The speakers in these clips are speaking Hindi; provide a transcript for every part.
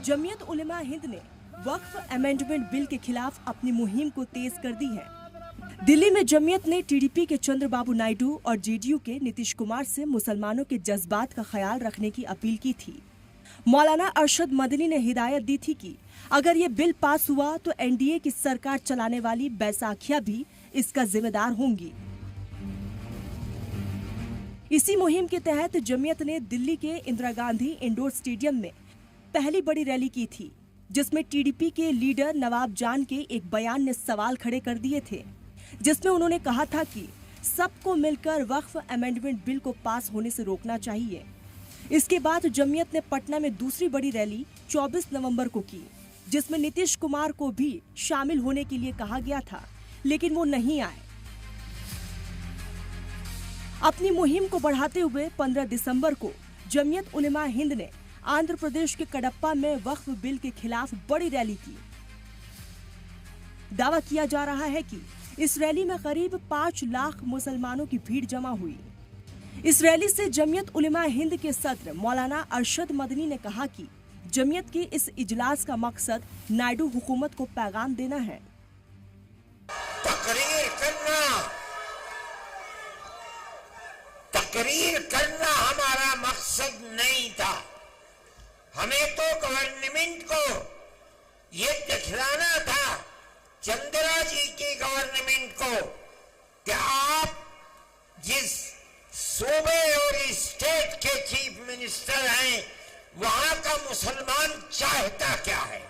जमीयत उलेमा हिंद ने वक्फ अमेंडमेंट बिल के खिलाफ अपनी मुहिम को तेज कर दी है। दिल्ली में जमीयत ने टीडीपी के चंद्रबाबू नायडू और जेडीयू के नीतीश कुमार से मुसलमानों के जज्बात का ख्याल रखने की अपील की थी। मौलाना अरशद मदनी ने हिदायत दी थी कि अगर ये बिल पास हुआ तो एनडीए की सरकार चलाने वाली बैसाखियां भी इसका जिम्मेदार होंगी। इसी मुहिम के तहत जमीयत ने दिल्ली के इंदिरा गांधी इंडोर स्टेडियम में पहली बड़ी रैली की थी, जिसमें टीडीपी के लीडर नवाब जान के एक बयान ने सवाल खड़े कर दिए थे, जिसमें उन्होंने कहा था कि सबको मिलकर वक्फ अमेंडमेंट बिल को पास होने से रोकना चाहिए। इसके बाद जमीयत ने पटना में दूसरी बड़ी रैली 24 नवंबर को की, जिसमें नीतीश कुमार को भी शामिल होने के लिए कहा गया था, लेकिन वो नहीं आए। अपनी मुहिम को बढ़ाते हुए 15 दिसंबर को जमीयत उलेमा हिंद ने आंध्र प्रदेश के कडप्पा में वक्फ बिल के खिलाफ बड़ी रैली की। दावा किया जा रहा है कि इस रैली में करीब 5 लाख मुसलमानों की भीड़ जमा हुई। इस रैली से जमीयत उलेमा हिंद के सदर मौलाना अरशद मदनी ने कहा कि जमीयत के इस इजलास का मकसद नायडू हुकूमत को पैगाम देना है। तकरीर करना हमारा मकसद नहीं था। हमें तो गवर्नमेंट को ये दिखलाना था, चंद्रा जी की गवर्नमेंट को, कि आप जिस सूबे और स्टेट के चीफ मिनिस्टर हैं, वहां का मुसलमान चाहता क्या है।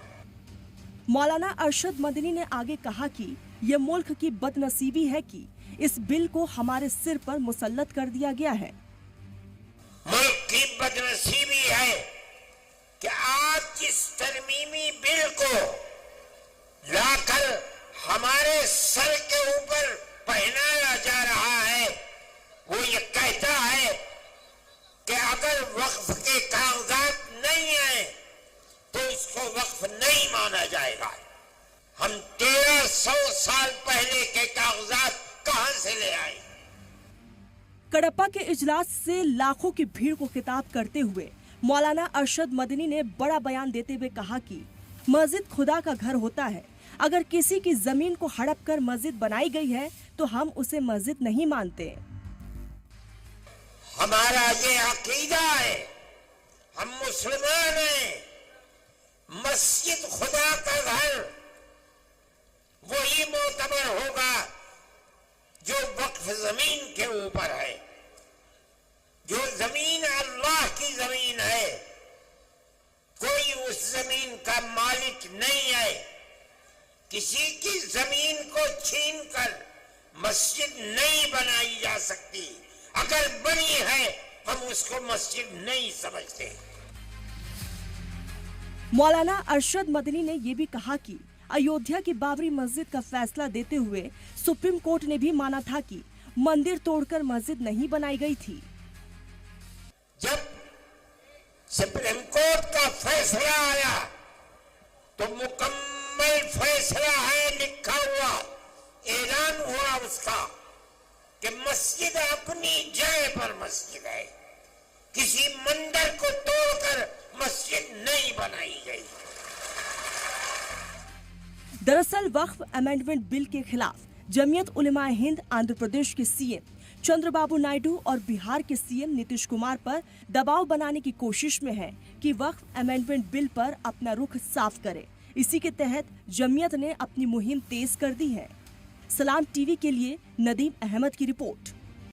मौलाना अरशद मदनी ने आगे कहा कि यह मुल्क की बदनसीबी है कि इस बिल को हमारे सिर पर मुसल्लत कर दिया गया है। मुल्क की बदनसीबी है कि आज जिस तरमीमी बिल को लाकर हमारे सर के ऊपर पहनाया जा रहा है, वो ये कहता है कि अगर वक्फ के कागजात नहीं आए तो इसको वक्फ नहीं माना जाएगा। हम 1300 साल पहले के कागजात कहां से ले आए। कडप्पा के इजलास से लाखों की भीड़ को खिताब करते हुए मौलाना अरशद मदनी ने बड़ा बयान देते हुए कहा कि मस्जिद खुदा का घर होता है। अगर किसी की जमीन को हड़प कर मस्जिद बनाई गई है तो हम उसे मस्जिद नहीं मानते। हमारा ये अकीदा है, हम मुसलमान हैं। मस्जिद खुदा का घर वही मोतबर होगा जो वक्फ जमीन के ऊपर है। जो जमीन अल्लाह की जमीन है, कोई उस जमीन का मालिक नहीं है। किसी की जमीन को छीनकर मस्जिद नहीं बनाई जा सकती। अगर बनी है हम उसको मस्जिद नहीं समझते। मौलाना अरशद मदनी ने यह भी कहा कि अयोध्या की बाबरी मस्जिद का फैसला देते हुए सुप्रीम कोर्ट ने भी माना था कि मंदिर तोड़कर मस्जिद नहीं बनाई गई थी। जब सुप्रीम कोर्ट का फैसला आया तो मुकम्मल फैसला है, लिखा हुआ, ऐलान हुआ उसका कि मस्जिद अपनी जगह पर मस्जिद है। किसी मंदिर को तोड़कर मस्जिद नहीं बनाई गई। दरअसल वक्फ अमेंडमेंट बिल के खिलाफ जमीयत उलेमा हिंद आंध्र प्रदेश के सीएम चंद्रबाबू नायडू और बिहार के सीएम नीतीश कुमार पर दबाव बनाने की कोशिश में है कि वक्फ अमेंडमेंट बिल पर अपना रुख साफ करे। इसी के तहत जमीयत ने अपनी मुहिम तेज कर दी है। सलाम टीवी के लिए नदीम अहमद की रिपोर्ट।